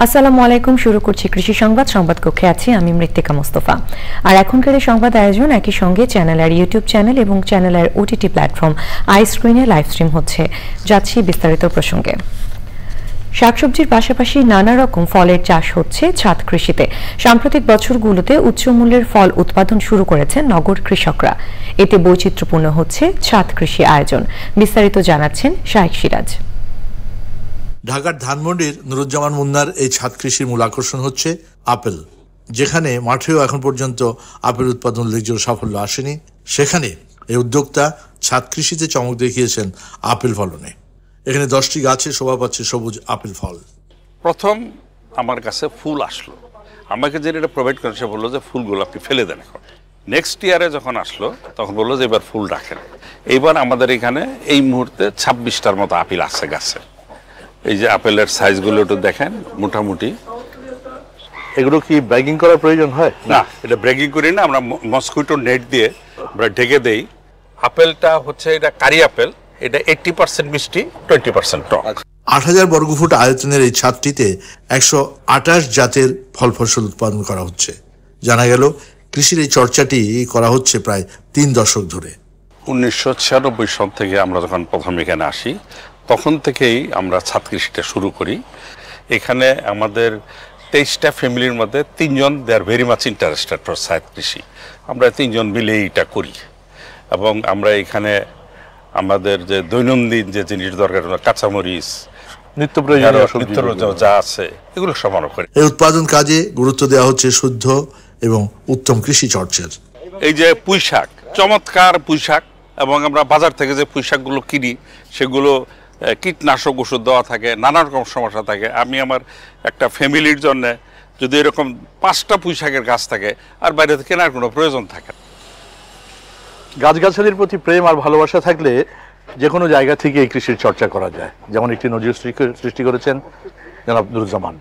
আসসালামু আলাইকুম। শুরু করছি কৃষি সংবাদ। সংবাদ কক্ষে আছি আমি মৃত্তিকা মোস্তফা। আর এখনকার এই সংবাদ আয়োজন একই সঙ্গে চ্যানেলের ইউটিউব চ্যানেল এবং চ্যানেলের ওটিটি প্ল্যাটফর্ম আইস্ক্রিনে লাইভ স্ট্রিম হচ্ছে। যাচ্ছি বিস্তারিত প্রসঙ্গে। শাকসবজির পাশাপাশি নানা রকম ফলের চাষ হচ্ছে ছাদ কৃষিতে। সাম্প্রতিক বছরগুলোতে উচ্চ মূল্যের ফল উৎপাদন শুরু করেছেন নগর কৃষকরা। এতে বৈচিত্র্যপূর্ণ হচ্ছে ছাদ কৃষি আয়োজন। বিস্তারিত জানাচ্ছেন শাইখ সিরাজ। ঢাকার ধানমন্ডির নুরুজ্জামান মুন্নার এই ছাদ কৃষির মূল আকর্ষণ হচ্ছে আপেল। যেখানে মাঠেও এখন পর্যন্ত আপেল উৎপাদন উল্লেখযোগ্য সাফল্য আসেনি, সেখানে এই উদ্যোক্তা ছাদ কৃষিতে চমক দেখিয়েছেন আপেল ফলনে। এখানে 10টি গাছে শোভা পাচ্ছে সবুজ আপেল ফল। প্রথম আমার কাছে ফুল আসলো, আমাকে যে এটা প্রোভাইড করে সে বললো যে ফুলগুলো আপনি ফেলে দেন। এখন নেক্সট ইয়ারে যখন আসলো তখন বললো যে এবার ফুল রাখেন। এইবার আমাদের এখানে এই মুহূর্তে 26টার মতো আপেল আছে গাছে। এই যে আপেলের সাইজগুলো একটু দেখেন, মোটামুটি। এগুলো কি ব্যাগিং করার প্রয়োজন হয়? না, এটা ব্রেকিং করি না, আমরা মসকুইটো নেট দিয়ে আমরা ঢেকে দেই। আপেলটা হচ্ছে এটা কারি আপেল, এটা 80% মিষ্টি, 20% টক। 8000 বর্গফুট আয়তনের এই ছাদটিতে 128 জাতের ফল ফসল উৎপাদন করা হচ্ছে। জানা গেল কৃষির এই চর্চাটি করা হচ্ছে প্রায় 3 দশক ধরে। 1996 সাল থেকে আমরা যখন প্রথম এখানে আসি তখন থেকেই আমরা ছাদ কৃষিটা শুরু করি। এখানে আমাদের 23টা ফ্যামিলির মধ্যে 3 জন they are very much interested for ছাদ কৃষি। আমরা 3 জন মিলে এটা করি এবং আমরা এখানে আমাদের যে দৈনন্দিন যে জিনিস দরকার, কাঁচামরিচ, নিত্য প্রয়োজনীয় যা আছে এগুলো সমানো করি। এই উৎপাদন কাজে গুরুত্ব দেওয়া হচ্ছে শুদ্ধ এবং উত্তম কৃষি চর্চার। এই যে পুঁই শাক, চমৎকার পুঁই শাক, এবং আমরা বাজার থেকে যে পুঁই শাকগুলো কিনি সেগুলো কীটনাশক ওষুধ দেওয়া থাকে, নানা রকম সমস্যা থাকে। আমি আমার একটা ফ্যামিলির জন্য যদি এরকম 5টা পুঁই শাকের গাছ থাকে আর বাইরে থেকে কেনার কোনো প্রয়োজন থাকে না। গাছগাছালির প্রতি প্রেম আর ভালোবাসা থাকলে যে কোনো জায়গা থেকে এই কৃষির চর্চা করা যায়। যেমন একটি নজির সৃষ্টি করেছেন জনাব নুরুজ্জামান।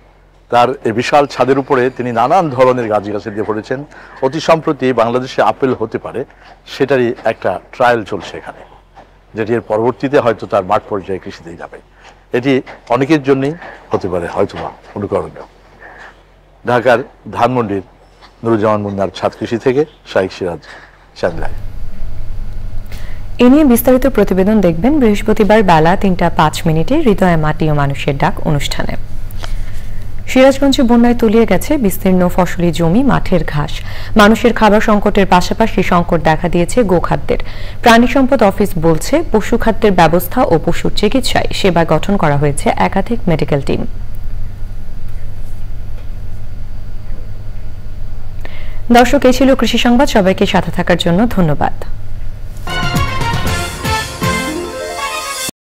তার এই বিশাল ছাদের উপরে তিনি নানান ধরনের গাছগাছালি দিয়ে পড়েছেন। অতি সম্প্রতি বাংলাদেশে আপেল হতে পারে সেটারই একটা ট্রায়াল চলছে এখানে, যেটি এর পরবর্তীতে হয়তো তার মাঠ পর্যায়ে কৃষিতেই যাবে। এটি অনেকের জন্যই হতে পারে হয়তোবা অনুকরণীয়। ঢাকার ধানমন্ডির নুরুজ্জামান মুন্নার ছাদ কৃষি থেকে শাইখ সিরাজ, চ্যানেল। এ নিয়ে বিস্তারিত প্রতিবেদন দেখবেন বৃহস্পতিবার বেলা 3:05 হৃদয়ে মাটি ও মানুষের ডাক অনুষ্ঠানে। সিরাজগঞ্জে বন্যায় তলিয়ে গেছে বিস্তীর্ণ ফসলি জমি, মাঠের ঘাস। মানুষের খাবার সংকটের পাশাপাশি সংকট দেখা দিয়েছে গোখাদ্যের। প্রাণী সম্পদ অফিস বলছে পশু খাদ্যের ব্যবস্থা ও পশুর চিকিৎসায় সেবা গঠন করা হয়েছে একাধিক মেডিকেল টিম। দর্শক, এই ছিল কৃষি সংবাদ। সবাইকে সাথে থাকার জন্য ধন্যবাদ।